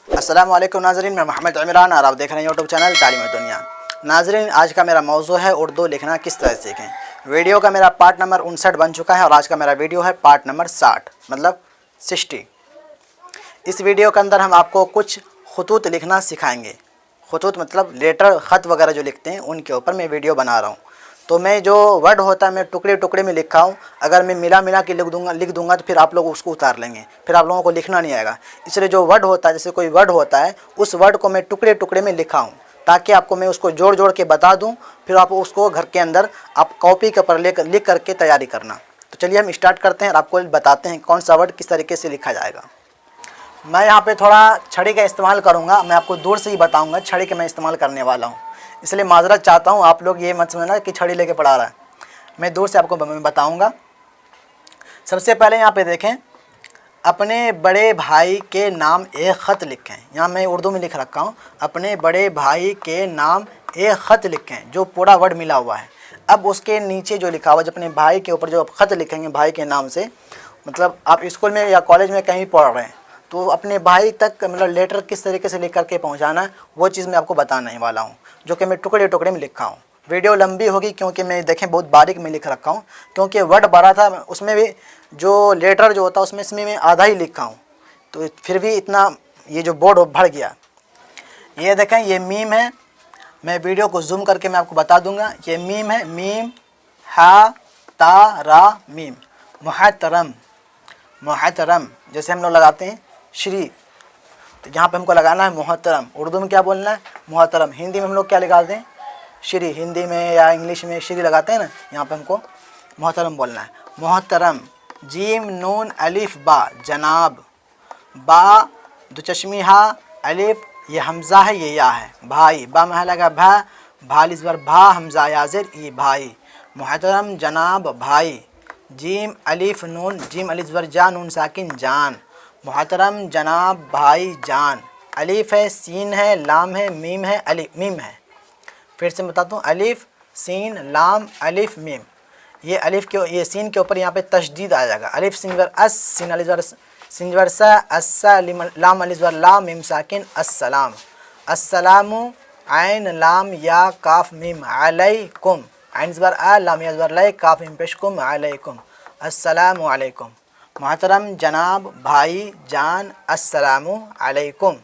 अस्सलाम वालेकुम नाज़रीन, मैं मोहम्मद इमरान और आप देख रहे हैं यूट्यूब चैनल तालीम दुनिया। नाज़रीन, आज का मेरा मौजू है उर्दू लिखना किस तरह सीखें। वीडियो का मेरा पार्ट नंबर 59 बन चुका है और आज का मेरा वीडियो है पार्ट नंबर 60 मतलब 60। इस वीडियो के अंदर हम आपको कुछ खुतूत लिखना सिखाएंगे। खुतूत मतलब लेटर, ख़त वगैरह जो लिखते हैं उनके ऊपर मैं वीडियो बना रहा हूँ। तो मैं जो वर्ड होता है मैं टुकड़े टुकड़े में लिखा हूँ। अगर मैं मिला के लिख दूंगा तो फिर आप लोग उसको उतार लेंगे, फिर आप लोगों को लिखना नहीं आएगा। इसलिए जो वर्ड होता है, जैसे कोई वर्ड होता है, उस वर्ड को मैं टुकड़े टुकड़े में लिखा हूँ ताकि आपको मैं उसको जोड़ जोड़ के बता दूँ, फिर आप उसको घर के अंदर आप कॉपी के ऊपर लिख करके तैयारी करना। तो चलिए हम स्टार्ट करते हैं और आपको बताते हैं कौन सा वर्ड किस तरीके से लिखा जाएगा। मैं यहाँ पे थोड़ा छड़ी का इस्तेमाल करूँगा, मैं आपको दूर से ही बताऊँगा छड़ी का मैं इस्तेमाल करने वाला हूँ, इसलिए माजरत चाहता हूँ। आप लोग ये मत समझना कि छड़ी लेके पढ़ा रहा है, मैं दूर से आपको बताऊँगा। सबसे पहले यहाँ पे देखें, अपने बड़े भाई के नाम एक ख़त लिखें। यहाँ मैं उर्दू में लिख रखा हूँ, अपने बड़े भाई के नाम एक ख़त लिखें, जो पूरा वर्ड मिला हुआ है। अब उसके नीचे जो लिखा हुआ है, अपने भाई के ऊपर जो ख़त लिखेंगे भाई के नाम से, मतलब आप स्कूल में या कॉलेज में कहीं पढ़ रहे हैं तो अपने भाई तक मतलब लेटर किस तरीके से लिख करके पहुँचाना है, वो चीज़ मैं आपको बताने वाला हूँ, जो कि मैं टुकड़े टुकड़े में लिखा हूँ। वीडियो लंबी होगी क्योंकि मैं देखें बहुत बारीक में लिख रखा हूँ, क्योंकि वर्ड बड़ा था, उसमें भी जो लेटर जो होता है उसमें मैं आधा ही लिखा हूँ, तो फिर भी इतना ये जो बोर्ड भर गया। ये देखें, ये मीम है, मैं वीडियो को जूम करके मैं आपको बता दूंगा। ये मीम है, मीम हा ता रा मीम, मुहतरम। मुहतरम जैसे हम लोग लगाते हैं श्री, तो यहाँ पे हमको लगाना है मुहतरम। उर्दू में क्या बोलना है? मुहतरम। हिंदी में हम लोग क्या लगाते हैं? श्री। हिंदी में या इंग्लिश में श्री लगाते हैं ना, यहाँ पे हमको मुहतरम बोलना है। मुहतरम। जीम नून अलिफ बा, जनाब। बा दुचश्मी हा, अलिफ ये हमज़ा है, ये या है। भाई, बा में लगा भा, भालिस बर भा, हमज़ा याजिर ई भाई। मुहतरम जनाब भाई। जीम अलिफ नून, जीम अलिफ बर जा, नून साकिन जान। मुहतरम जनाब भाई जान। अलिफ है, सीन है, लाम है, मीम है, अलिफ मीम है। फिर से बताता हूँ, अलिफ सीन लाम अलिफ मीम। ये अलिफ के, ये सीन के ऊपर यहाँ पे तशदीद आ जाएगा। अलिफ सीन वर अस, सीन अलिफ वर सीन वर सा, अस्सा लाम अलिफ वर लाम, मीम साकिन अस्सलाम। अस्सलामु आइन लाम या काफ मीम, अलैकुम। आइन ज़बर आ, लाम या ज़बर लै, काफ मीम पेश कुम, अलैकुम। अस्सलामु अलैकुम। मुहतरम जनाब भाई जान, अस्सलामु अलैकुम।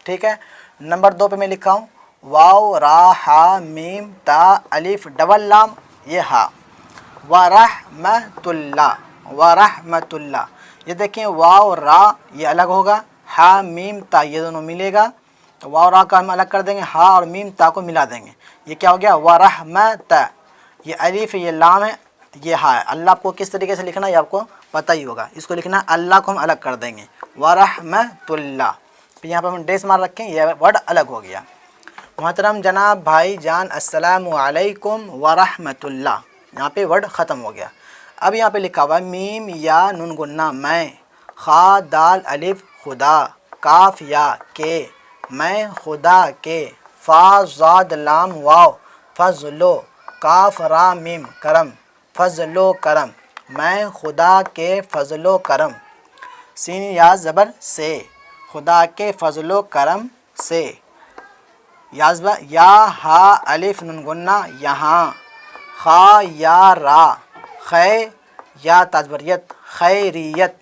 ठीक है। नंबर 2 पे मैं लिखा हूँ, वाव रा हा मीम ता अलिफ डबल लाम, ये हा। वरहमतुल्लाह, वरहमतुल्लाह। ये देखिए, वाव रा ये अलग होगा, हा मीम ता ये दोनों मिलेगा, तो वाव रा का हम अलग कर देंगे, हा और मीम ता को मिला देंगे। ये क्या हो गया? वरहमत। ये अलिफ ये लाम है, ये हा है। अल्लाह को किस तरीके से लिखना है ये आपको पता ही होगा। इसको लिखना अल्लाह को हम अलग कर देंगे, वरहमतुल्लाह। फिर यहाँ पर हम डेस मार रखें, यह वर्ड अलग हो गया। मुहतरम जनाब भाई जान, अस्सलामु अलैकुम वरहमतुल्लाह। यहाँ पे वर्ड ख़त्म हो गया। अब यहाँ पे लिखा हुआ है, मीम या नून गुन्ना मैं, खा दाल अलिफ खुदा, काफ या के मैं खुदा के, फा ज़ाद लाम वाव फज़लो, काफ रा मीम करम फज़लो करम, मैं खुदा के फज़लो करम। सीन या ज़बर से, खुदा के फज़लो करम से। याज़बा या हा अलिफ नून गुन्ना यहाँ, खा या रा खै या ताजबरियत खैरियत।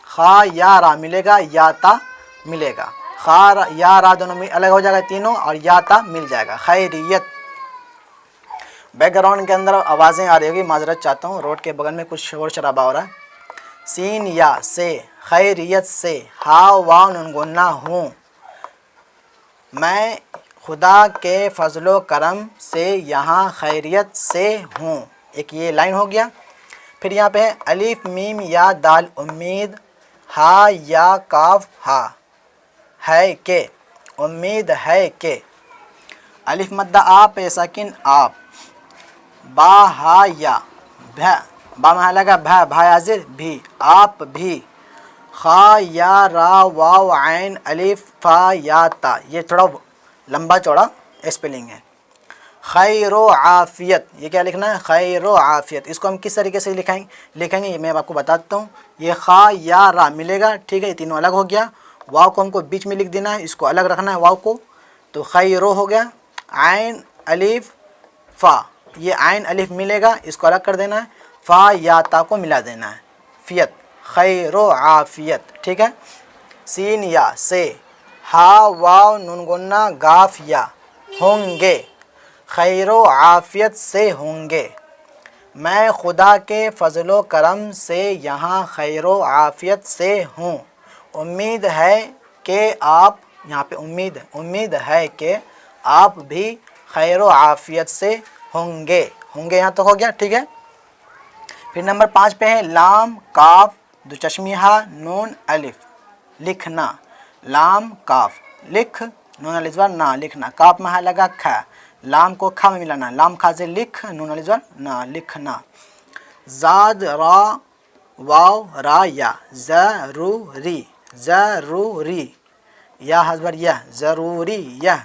खा या रा मिलेगा, या ता मिलेगा। खा या रा दोनों में अलग हो जाएगा तीनों, और या ता मिल जाएगा, खैरियत। बैकग्राउंड के अंदर आवाज़ें आ रही होगी, माजरत चाहता हूँ, रोड के बगल में कुछ शोर शराबा हो रहा है। सीन या से, खैरियत से। हा वाव नून गुन्ना हूँ, मैं खुदा के फजलो करम से यहाँ खैरियत से हूँ। एक ये लाइन हो गया। फिर यहाँ पे है, अलिफ मीम या दाल उम्मीद, हा या काफ हा, है के उम्मीद है के। अलिफ मद्दा आप साकिन आप। बा हा या भा, बा में लगा भा, भा याजिर भी, आप भी। खा या रा वाव आइन अलिफ फा या ता, ये थोड़ा लंबा चौड़ा स्पेलिंग है। खैरो आफियत, ये क्या लिखना है? खैरो आफियत। इसको हम किस तरीके से लिखेंगे ये मैं आपको बताता हूँ। ये खा या रा मिलेगा, ठीक है, ये तीनों अलग हो गया। वाव को हमको बीच में लिख देना है, इसको अलग रखना है वाव को। तो खैरो हो गया, आइन अलिफ फ़ा, ये आइन अलिफ मिलेगा, इसको अलग कर देना है, फ़ा या ता को मिला देना है, फ़ियत, खैरो आफ़ियत, ठीक है। सीन या से, हा वाव नून गुन्ना गाफ या, होंगे, खैरो आफ़ियत से होंगे। मैं खुदा के फ़ज़लो करम से यहाँ खैरो आफ़ियत से हूँ। उम्मीद है कि आप, यहाँ पे उम्मीद है कि आप भी खैरो आफ़ियत से होंगे। होंगे यहाँ तक हो गया, ठीक है। फिर नंबर 5 पे है लाम काफ दो चश्मिहा नून अलिफ, लिखना। लाम काफ लिख, नून अलिफ ज़बर ना, लिखना। काफ में है लगा खा, लाम को खा में मिलाना, लाम खा से लिख, नून अलिफ ज़बर ना, लिखना। ज़ाद रा वाव रा या, ज़रूरी, ज़रूरी, या हज़बर यह, ज़रूरी यह,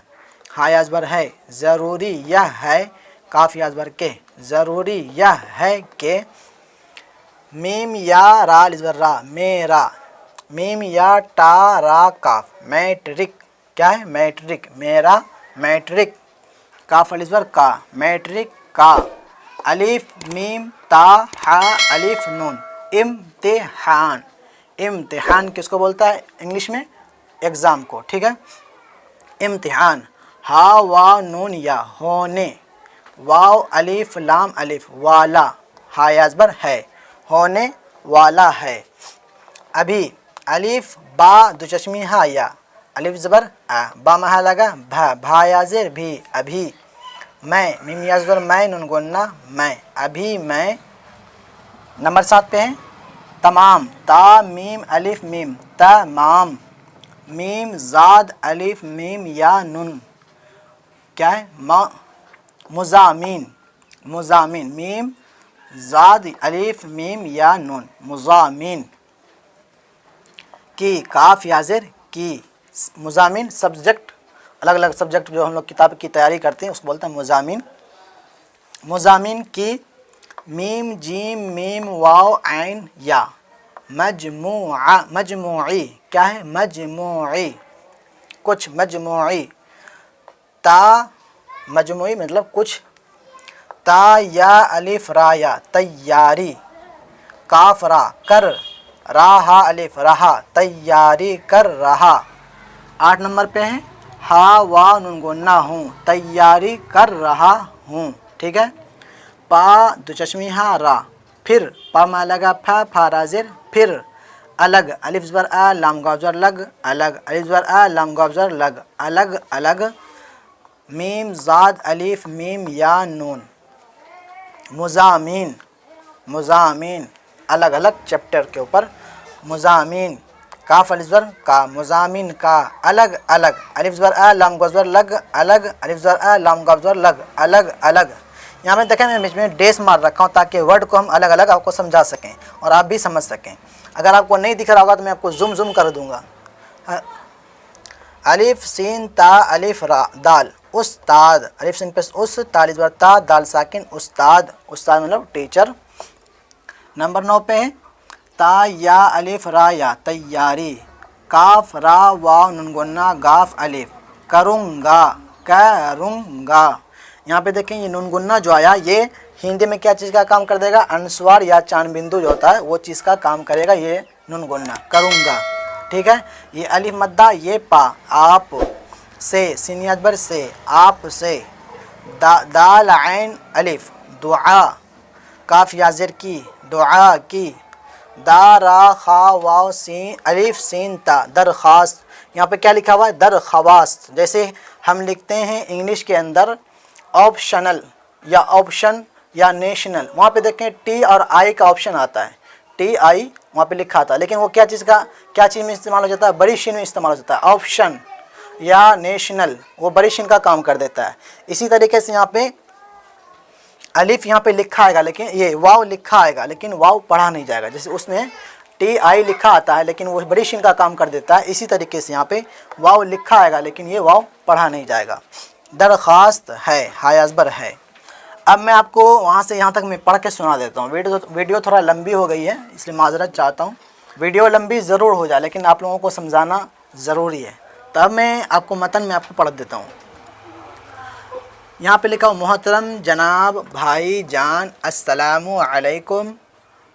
हा या ज़बर है, ज़रूरी यह है, काफ या ज़बर के, ज़रूरी यह है कि। मीम या रा ज़बर रा, मेरा, मीम या टा रा काफ, मैट्रिक, क्या है, मैट्रिक, मेरा मैट्रिक, काफ अलिफ ज़बर का, मैट्रिक का। अलिफ मीम ता हा अलिफ नून, इम्तिहान, इम्तिहान किसको बोलता है इंग्लिश में, एग्ज़ाम को, ठीक है। इम्तिहान, हा वाव नून या, होने, वाव अलिफ लाम अलिफ, वाला, हा या ज़बर है, होने वाला है। अभी, अलिफ बा दो चश्मी हा या, अलिफ ज़बर आ, बा महा लगा भा, भा या ज़ेर भी, अभी। मैं, मीम या ज़बर मैं, नून गुन्ना मैं, अभी मैं। नंबर 7 पे है तमाम, ता मीम अलिफ मीम, तमाम। मीम ज़ाद अलिफ मीम या नून, क्या है, मुज़ामिन, मुज़ामिन, मीम ज़ाद अलिफ मीम या नून, मुज़ामिन। की, काफ या ज़ेर की, मुज़ामिन सब्जेक्ट, अलग अलग सब्जेक्ट जो हम लोग किताब की तैयारी करते हैं उसको बोलते हैं मुज़ामिन। मुज़ामिन की। मीम जीम मीम वाव आइन या, मजमुआ, मजमुई, क्या है, मजमुई, कुछ, मजमुई। ता मजमुई मतलब कुछ, ता या अलिफ रा या, तैयारी, काफ रा कर, राहा अलिफ रहा, तैयारी कर रहा। 8 नंबर पे है हा वाव नून गुन्ना हूँ, तैयारी कर रहा हूँ, ठीक है। पा दो चश्मी हा रा, फिर, पा मा लगा फा, फा रा ज़ेर, फिर। अलग, अलिफ ज़बर आ लाम गाफ ज़बर लग, अलग, अलिफ ज़बर आ लाम गाफ ज़बर लग, अलग अलग। मीम ज़ाद अलिफ मीम या नून, मुज़ामिन, मुज़ामिन, अलग अलग चैप्टर के ऊपर मुज़ामिन। काफ अलिफ ज़बर का, मुज़ामिन का, अलग अलग। अलिफ ज़बर आ लाम गाफ ज़बर लग, अलग, अलिफ ज़बर आ लाम गाफ ज़बर लग, अलग अलग। यहाँ में देखें मैं बीच में डेस मार रखा हूँ ताकि वर्ड को हम अलग अलग आपको समझा सकें और आप भी समझ सकें। अगर आपको नहीं दिख रहा होगा तो मैं आपको जूम कर दूँगा। अलिफ सीन ता अलिफ रा दाल, उस्ताद, अलिफ सीन पे उस, ताल ज़बर ता, दाल साकिन, उस्ताद, उस्ताद मतलब टीचर। नंबर 9 पे है ता या अलिफ रा या, तैयारी, काफ रा वाव नून गुन्ना गाफ अलिफ, करूँगा, करूँगा। यहाँ पे देखें ये नून गुन्ना जो आया ये हिंदी में क्या चीज़ का काम कर देगा, अनुस्वार या चांद बिंदु जो होता है वो चीज़ का काम करेगा ये नून गुन्ना, करूँगा, ठीक है। ये अलिफ मद्दा, ये पा, आप से, सीन अजबर से, आप से। दाल आइन अलिफ, दुआ, काफ या ज़ेर की, दुआ की। दा रा खा वाव सीन अलिफ सीन ता, दरख्वास्त। यहाँ पे क्या लिखा हुआ है, दरख्वास्त। जैसे हम लिखते हैं इंग्लिश के अंदर ऑप्शनल या ऑप्शन या नेशनल, वहाँ पे देखें टी और आई का ऑप्शन आता है, टी आई वहाँ पे लिखा आता है, लेकिन वो क्या चीज़ का, क्या चीज़ में इस्तेमाल हो जाता है, बड़ी शीन में इस्तेमाल हो जाता है। ऑप्शन या नेशनल वो बड़ी शीन का काम कर देता है। इसी तरीके से यहाँ पे अलिफ यहाँ पे लिखा आएगा, लेकिन ये वाव लिखा आएगा लेकिन वाव पढ़ा नहीं जाएगा। जैसे उसमें टी आई लिखा आता है लेकिन वो बड़ी शीन का काम कर देता है, इसी तरीके से यहाँ पे वाव लिखा आएगा लेकिन ये वाव पढ़ा नहीं जाएगा। दरख्वास्त है, हायाजबर है। अब मैं आपको वहाँ से यहाँ तक मैं पढ़ के सुना देता हूँ। वीडियो थोड़ा लंबी हो गई है इसलिए माजरत चाहता हूँ। वीडियो लंबी ज़रूर हो जाए लेकिन आप लोगों को समझाना ज़रूरी है। तो अब मैं आपको मतन में आपको पढ़ देता हूँ। यहाँ पे लिखा हो, मोहतरम जनाब भाई जान अस्सलामु अलैकुम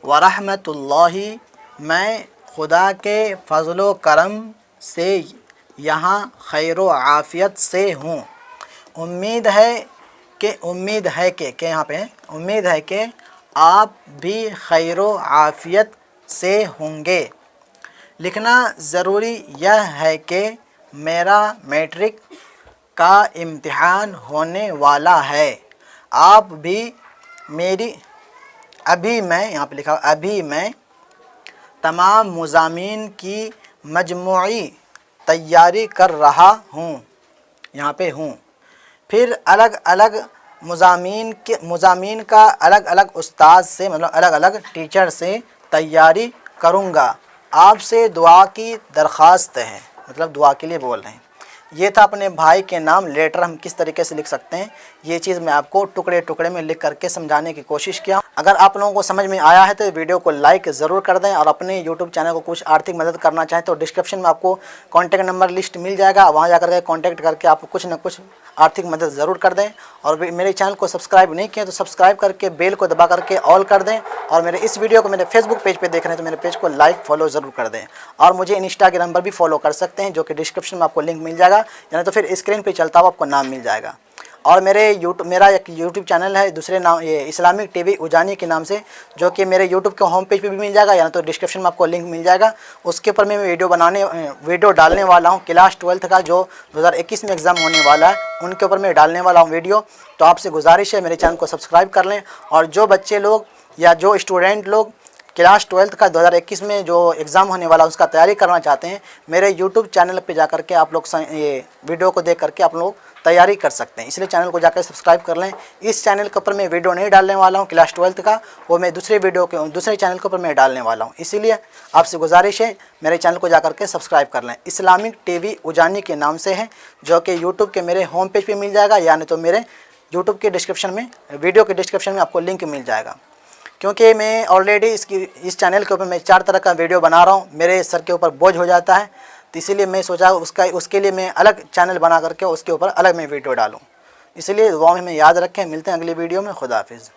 व रहमतुल्लाहि, मैं खुदा के फज़्ल करम से यहाँ खैर व आफ़ियत से हूँ। उम्मीद है कि यहाँ पे उम्मीद है कि आप भी खैर व आफ़ियत से होंगे। लिखना ज़रूरी यह है कि मेरा मैट्रिक का इम्तिहान होने वाला है। आप भी मेरी अभी मैं यहाँ पे लिखा अभी मैं तमाम मज़ामीन की मजमूई तैयारी कर रहा हूँ। यहाँ पे हूँ। फिर अलग अलग मज़ामीन का अलग अलग उस्ताद से, मतलब अलग अलग टीचर से तैयारी करूँगा। आपसे दुआ की दरख्वास्त है, मतलब दुआ के लिए बोल रहे हैं। ये था अपने भाई के नाम लेटर हम किस तरीके से लिख सकते हैं, ये चीज़ मैं आपको टुकड़े टुकड़े में लिख करके समझाने की कोशिश किया। अगर आप लोगों को समझ में आया है तो वीडियो को लाइक ज़रूर कर दें, और अपने यूट्यूब चैनल को कुछ आर्थिक मदद करना चाहें तो डिस्क्रिप्शन में आपको कॉन्टैक्ट नंबर लिस्ट मिल जाएगा, वहाँ जा करके कॉन्टैक्ट करके आप कुछ न कुछ आर्थिक मदद ज़रूर कर दें। और मेरे चैनल को सब्सक्राइब नहीं किए तो सब्सक्राइब करके बेल को दबा करके ऑल कर दें। और मेरे इस वीडियो को मेरे फेसबुक पेज पे देख रहे हैं तो मेरे पेज को लाइक फॉलो ज़रूर कर दें। और मुझे इंस्टाग्राम पर भी फॉलो कर सकते हैं, जो कि डिस्क्रिप्शन में आपको लिंक मिल जाएगा, यानी तो फिर स्क्रीन पे चलता हुआ आपको नाम मिल जाएगा। और मेरा एक यूट्यूब चैनल है दूसरे नाम, ये इस्लामिक टीवी उजानी के नाम से, जो कि मेरे यूट्यूब के होम पेज पे भी मिल जाएगा, या तो डिस्क्रिप्शन में आपको लिंक मिल जाएगा। उसके ऊपर मैं वीडियो डालने वाला हूँ क्लास 12 का, जो 2021 में एग्ज़ाम होने वाला है, उनके ऊपर मैं डालने वाला हूँ वीडियो। तो आपसे गुजारिश है मेरे चैनल को सब्सक्राइब कर लें। और जो बच्चे लोग या जो स्टूडेंट लोग क्लास 12 का 2021 में जो एग्ज़ाम होने वाला है उसका तैयारी करना चाहते हैं, मेरे यूट्यूब चैनल पे जा करके आप लोग ये वीडियो को देख करके आप लोग तैयारी कर सकते हैं। इसलिए चैनल को जाकर सब्सक्राइब कर लें। इस चैनल के ऊपर मैं वीडियो नहीं डालने वाला हूँ क्लास 12 का, वो मैं दूसरे चैनल के ऊपर मैं डालने वाला हूँ। इसीलिए आपसे गुजारिश है मेरे चैनल को जाकर के सब्सक्राइब कर लें। इस्लामिक टीवी उजानी के नाम से है, जो कि यूट्यूब के मेरे होम पेज पर मिल जाएगा, यानी तो मेरे यूट्यूब के डिस्क्रिप्शन में, वीडियो के डिस्क्रिप्शन में आपको लिंक मिल जाएगा। क्योंकि मैं ऑलरेडी इस चैनल के ऊपर मैं 4 तरह का वीडियो बना रहा हूँ, मेरे सर के ऊपर बोझ हो जाता है, तो इसीलिए मैं सोचा उसके लिए मैं अलग चैनल बना करके उसके ऊपर अलग मैं वीडियो डालूँ। इसलिए दुआ में याद रखें। मिलते हैं अगली वीडियो में। खुदा हाफिज़।